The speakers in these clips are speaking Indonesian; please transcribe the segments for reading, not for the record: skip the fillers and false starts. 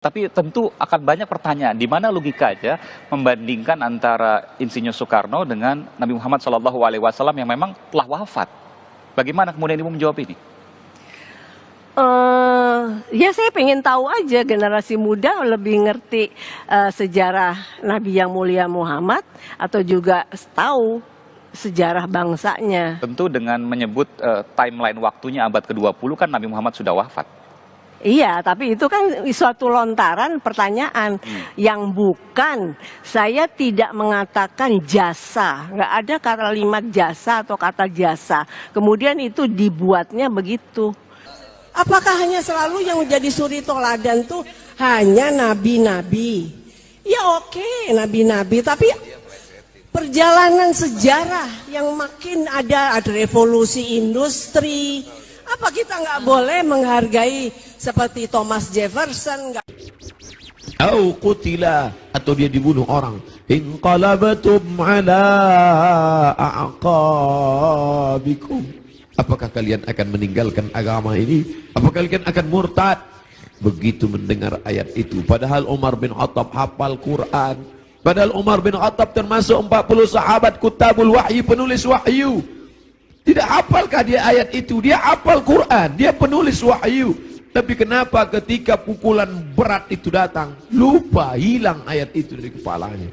Tapi tentu akan banyak pertanyaan, di mana logika aja membandingkan antara Insinyur Soekarno dengan Nabi Muhammad SAW yang memang telah wafat. Bagaimana kemudian Ibu menjawab ini? Ya saya pengen tahu aja generasi muda lebih ngerti sejarah Nabi yang mulia Muhammad atau juga tahu sejarah bangsanya. Tentu dengan menyebut timeline waktunya abad ke-20 kan Nabi Muhammad sudah wafat. Iya, tapi itu kan suatu lontaran pertanyaan yang bukan. Saya tidak mengatakan jasa, nggak ada kalimat jasa atau kata jasa. Kemudian itu dibuatnya begitu. Apakah hanya selalu yang menjadi suri toladan tuh hanya nabi-nabi? Ya oke, nabi-nabi, tapi perjalanan sejarah yang makin ada revolusi industri. Apa kita nggak boleh menghargai seperti Thomas Jefferson? Au qutila, atau dia dibunuh orang. Inqalabatum ala a'qabikum. Apakah kalian akan meninggalkan agama ini? Apakah kalian akan murtad? Begitu mendengar ayat itu, padahal Umar bin Khattab hafal Quran. Padahal Umar bin Khattab termasuk 40 sahabat kutabul wahyi, penulis wahyu. Tidak hafalkah dia ayat itu? Dia hafal Quran, dia penulis wahyu. Tapi kenapa ketika pukulan berat itu datang, lupa, hilang ayat itu dari kepalanya?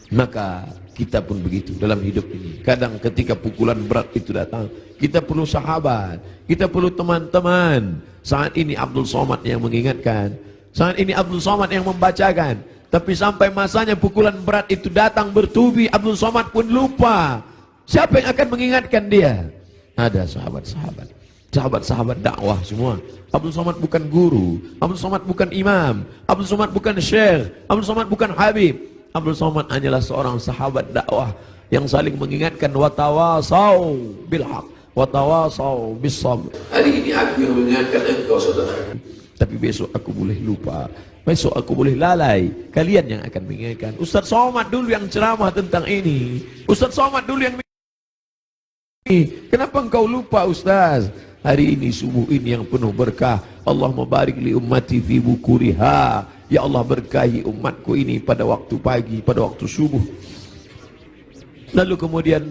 Maka kita pun begitu dalam hidup ini. Kadang ketika pukulan berat itu datang, kita perlu sahabat, kita perlu teman-teman. Saat ini Abdul Somad yang mengingatkan, saat ini Abdul Somad yang membacakan. Tapi sampai masanya pukulan berat itu datang bertubi, Abdul Somad pun lupa. Siapa yang akan mengingatkan dia? Ada sahabat-sahabat, sahabat-sahabat dakwah semua. Abdul Somad bukan guru, Abdul Somad bukan imam, Abdul Somad bukan syekh, Abdul Somad bukan habib. Abdul Somad hanyalah seorang sahabat dakwah yang saling mengingatkan, watawasau bil haq, watawasau bis sabr. Hari ini aku yang mengingatkan engkau saudara, tapi besok aku boleh lupa, besok aku boleh lalai. Kalian yang akan mengingatkan. Ustaz Somad dulu yang ceramah tentang ini, Ustaz Somad dulu yang kenapa engkau lupa Ustaz? Hari ini subuh ini yang penuh berkah. Allahumma barik li ummati fi bukuriha. Ya Allah, berkahi umatku ini pada waktu pagi, pada waktu subuh. Lalu kemudian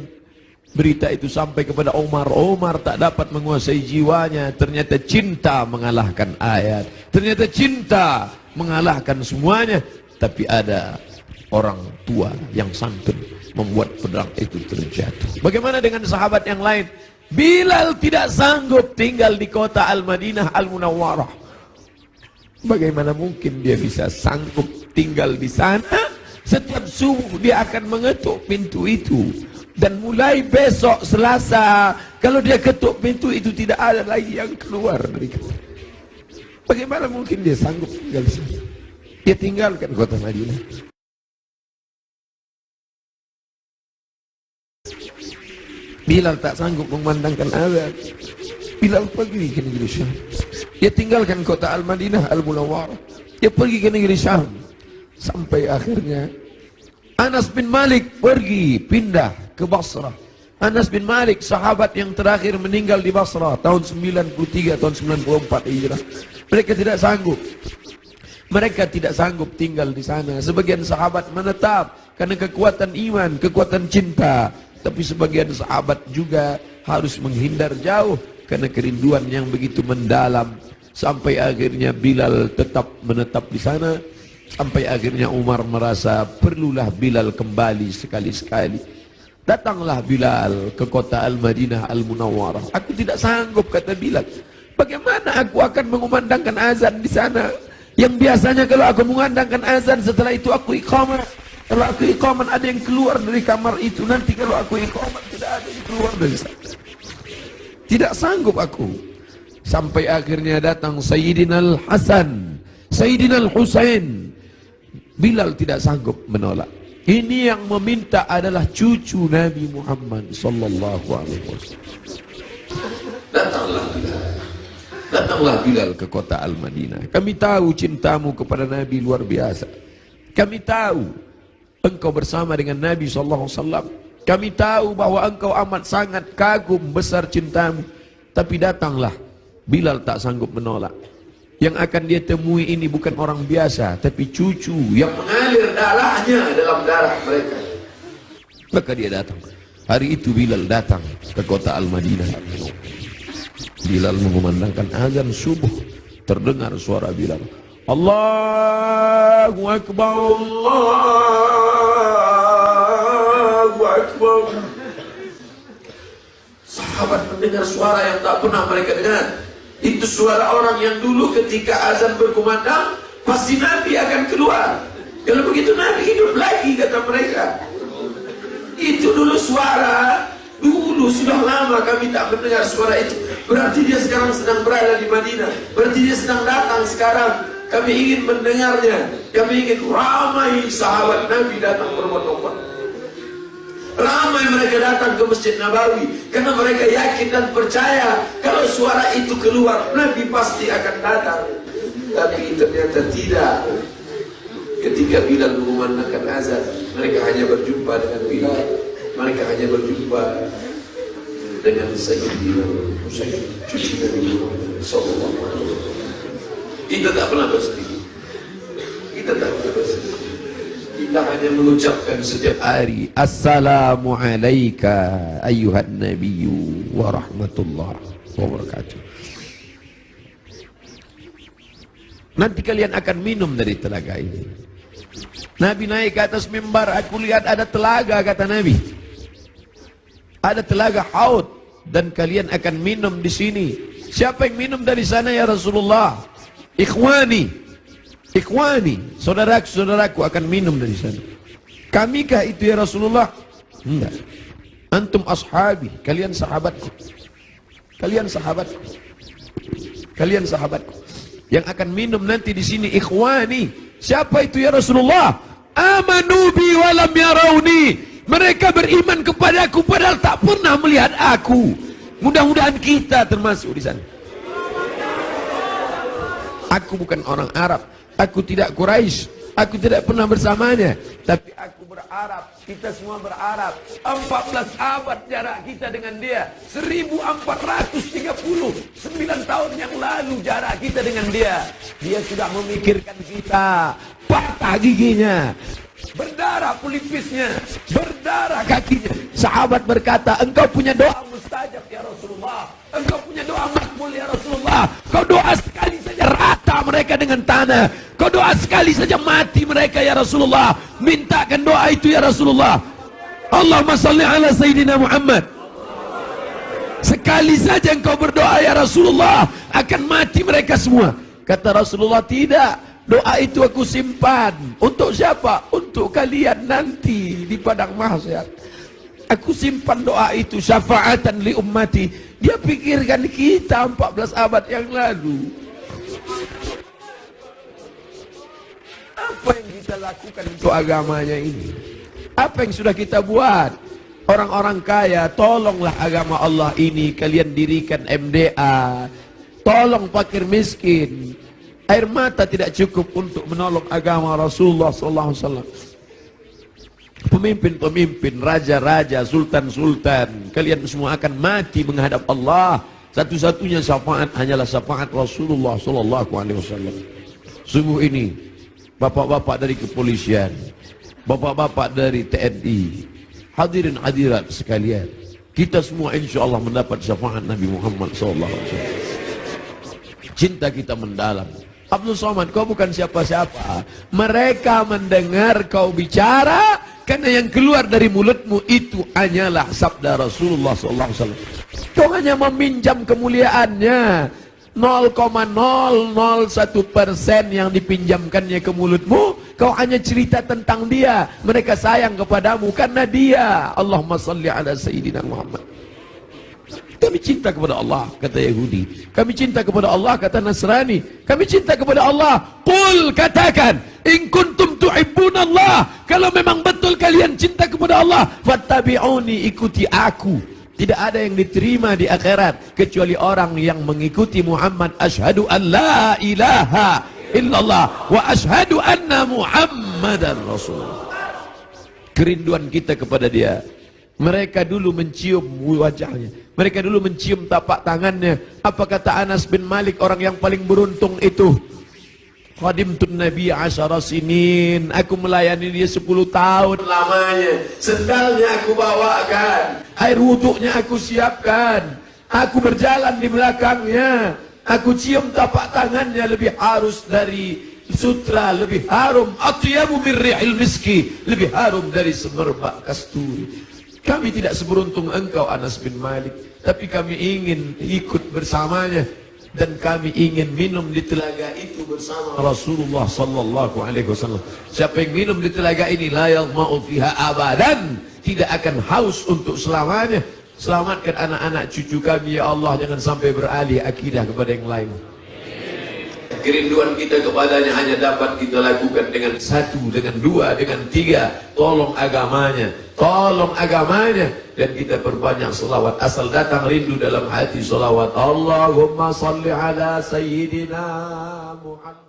berita itu sampai kepada Umar. Umar tak dapat menguasai jiwanya. Ternyata cinta mengalahkan ayat. Ternyata cinta mengalahkan semuanya. Tapi ada orang tua yang santun membuat pedang itu terjatuh. Bagaimana dengan sahabat yang lain? Bilal tidak sanggup tinggal di kota Al-Madinah Al-Munawwarah. Bagaimana mungkin dia bisa sanggup tinggal di sana? Setiap subuh dia akan mengetuk pintu itu. Dan mulai besok Selasa, kalau dia ketuk pintu itu tidak ada lagi yang keluar dari kota. Bagaimana mungkin dia sanggup tinggal di sana? Dia tinggalkan kota Madinah. Bilal tak sanggup memandangkan azan. Bilal pergi ke negeri Syam. Dia tinggalkan kota Al-Madinah Al-Munawwarah. Dia pergi ke negeri Syam. Sampai akhirnya Anas bin Malik pergi pindah ke Basrah. Anas bin Malik sahabat yang terakhir meninggal di Basrah tahun 93 tahun 94 Hijrah. Mereka tidak sanggup. Mereka tidak sanggup tinggal di sana. Sebagian sahabat menetap karena kekuatan iman, kekuatan cinta. Tapi sebagian sahabat juga harus menghindar jauh karena kerinduan yang begitu mendalam. Sampai akhirnya Bilal tetap menetap di sana. Sampai akhirnya Umar merasa perlulah Bilal kembali sekali-sekali. Datanglah Bilal ke kota Al-Madinah Al-Munawwarah. Aku tidak sanggup, kata Bilal. Bagaimana aku akan mengumandangkan azan di sana? Yang biasanya kalau aku mengumandangkan azan, setelah itu aku iqamah. Kalau aku iqamah ada yang keluar dari kamar itu. Nanti kalau aku iqamah tidak ada yang keluar dari sana. Tidak sanggup aku. Sampai akhirnya datang Sayyidina Al-Hasan, Sayyidina Al-Husain. Bilal tidak sanggup menolak. Ini yang meminta adalah cucu Nabi Muhammad sallallahu alaihi wasallam. Datanglah Bilal. Datanglah Bilal ke kota Al-Madinah. Kami tahu cintamu kepada Nabi luar biasa. Kami tahu engkau bersama dengan Nabi sallallahu alaihi wasallam. Kami tahu bahwa engkau amat sangat kagum besar cintamu. Tapi datanglah. Bilal tak sanggup menolak. Yang akan dia temui ini bukan orang biasa, tapi cucu yang mengalir darahnya dalam darah mereka. Maka dia datang. Hari itu Bilal datang ke kota Al-Madinah. Bilal mengumandangkan azan subuh. Terdengar suara Bilal. Allahu Akbar, Allahu Akbar. Sahabat mendengar suara yang tak pernah mereka dengar. Itu suara orang yang dulu ketika azan berkumandang pasti Nabi akan keluar. Kalau begitu Nabi hidup lagi, kata mereka. Itu dulu suara, dulu sudah lama kami tak mendengar suara itu. Berarti dia sekarang sedang berada di Madinah. Berarti dia sedang datang sekarang. Kami ingin mendengarnya. Kami ingin ramai sahabat Nabi datang berbondong-bondong. Ramai mereka datang ke Masjid Nabawi karena mereka yakin dan percaya kalau suara itu keluar Nabi pasti akan datang. Tapi ternyata tidak. Ketika Bilal mengumandangkan azan, mereka hanya berjumpa dengan Bilal. Mereka hanya berjumpa dengan Sayyidina Husain, cucu Nabi Muhammad sallallahu alaihi wasallam. Kita tak pernah bersedih. Kita tak pernah bersedih. Kita hanya mengucapkan setiap hari Assalamu alayka ayyuhan nabiyyu wa rahmatullahi wa barakatuh. Nanti kalian akan minum dari telaga ini. Nabi naik ke atas mimbar, aku lihat ada telaga, kata Nabi. Ada telaga Haud dan kalian akan minum di sini. Siapa yang minum dari sana ya Rasulullah? Ikhwani, saudaraku akan minum dari sana. Kamikah itu ya Rasulullah? Enggak. Antum ashabi, kalian sahabatku. Kalian sahabatku. Kalian sahabatku. Yang akan minum nanti di sini ikhwani. Siapa itu ya Rasulullah? Amanu bi wa lam yarawni. Mereka beriman kepadaku padahal tak pernah melihat aku. Mudah-mudahan kita termasuk di sana. Aku bukan orang Arab. Aku tidak Quraisy, aku tidak pernah bersamanya, tapi aku berharap, kita semua berharap 14 abad jarak kita dengan dia, 1439 tahun yang lalu jarak kita dengan dia. Dia sudah memikirkan kita, patah giginya, berdarah pelipisnya, berdarah kakinya. Sahabat berkata, engkau punya doa mustajab ya Rasulullah, engkau punya doa makbul ya Rasulullah. Kau doa sekali saja rata mereka dengan tanah, kau doa sekali saja mati mereka ya Rasulullah. Mintakan doa itu ya Rasulullah. Allahumma salli ala Sayyidina Muhammad. Sekali saja engkau berdoa ya Rasulullah, akan mati mereka semua. Kata Rasulullah, tidak, doa itu aku simpan. Untuk siapa? Untuk kalian nanti di padang mahsyar. Aku simpan doa itu syafaatan li ummati. Dia pikirkan kita 14 abad yang lalu. Apa yang kita lakukan untuk agamanya ini? Apa yang sudah kita buat? Orang-orang kaya, tolonglah agama Allah ini. Kalian dirikan MDA. Tolong fakir miskin. Air mata tidak cukup untuk menolong agama Rasulullah SAW. Pemimpin-pemimpin, raja-raja, sultan-sultan, kalian semua akan mati menghadap Allah. Satu-satunya syafaat hanyalah syafaat Rasulullah SAW. Sungguh ini, bapak-bapak dari kepolisian, bapak-bapak dari TNI, hadirin hadirat sekalian, kita semua insya Allah mendapat syafaat Nabi Muhammad SAW. Cinta kita mendalam. Abdul Somad, kau bukan siapa-siapa. Mereka mendengar kau bicara karena yang keluar dari mulutmu itu hanyalah sabda Rasulullah SAW. Kau hanya meminjam kemuliaannya. 0,001% yang dipinjamkannya ke mulutmu. Kau hanya cerita tentang dia. Mereka sayang kepadamu karena dia. Allahumma salli ala Sayyidina Muhammad. Kami cinta kepada Allah, kata Yahudi. Kami cinta kepada Allah, kata Nasrani. Kami cinta kepada Allah. Qul, katakan, in kuntum tuhibbunallah. Kalau memang betul kalian cinta kepada Allah, fattabi'uni, ikuti aku. Tidak ada yang diterima di akhirat kecuali orang yang mengikuti Muhammad. Asyhadu an la ilaha illallah wa asyhadu anna Muhammadan Rasulullah. Kerinduan kita kepada dia Mereka dulu mencium wajahnya, mereka dulu mencium tapak tangannya. Apa kata Anas bin Malik, orang yang paling beruntung itu? Khadimtun Nabi 10 sinin, aku melayani dia 10 tahun lamanya. Sendalnya aku bawakan, air wuduknya aku siapkan, aku berjalan di belakangnya, aku cium tapak tangannya, lebih halus dari sutra, lebih harum, atyabu min rihil miski, lebih harum dari semerbak kasturi. Kami tidak seberuntung engkau Anas bin Malik, tapi kami ingin ikut bersamanya, dan kami ingin minum di telaga itu bersama Rasulullah sallallahu alaihi wasallam. Siapa yang minum di telaga ini la yadma'u fiha abadan, tidak akan haus untuk selamanya. Selamatkan anak-anak cucu kami ya Allah, jangan sampai beralih akidah kepada yang lain. Kerinduan kita kepadanya hanya dapat kita lakukan dengan 1, dengan 2, dengan 3. Tolong agamanya, tolong agamanya, dan kita perbanyak selawat. Asal datang rindu dalam hati selawat. Allahumma salli ala Sayyidina Muhammad.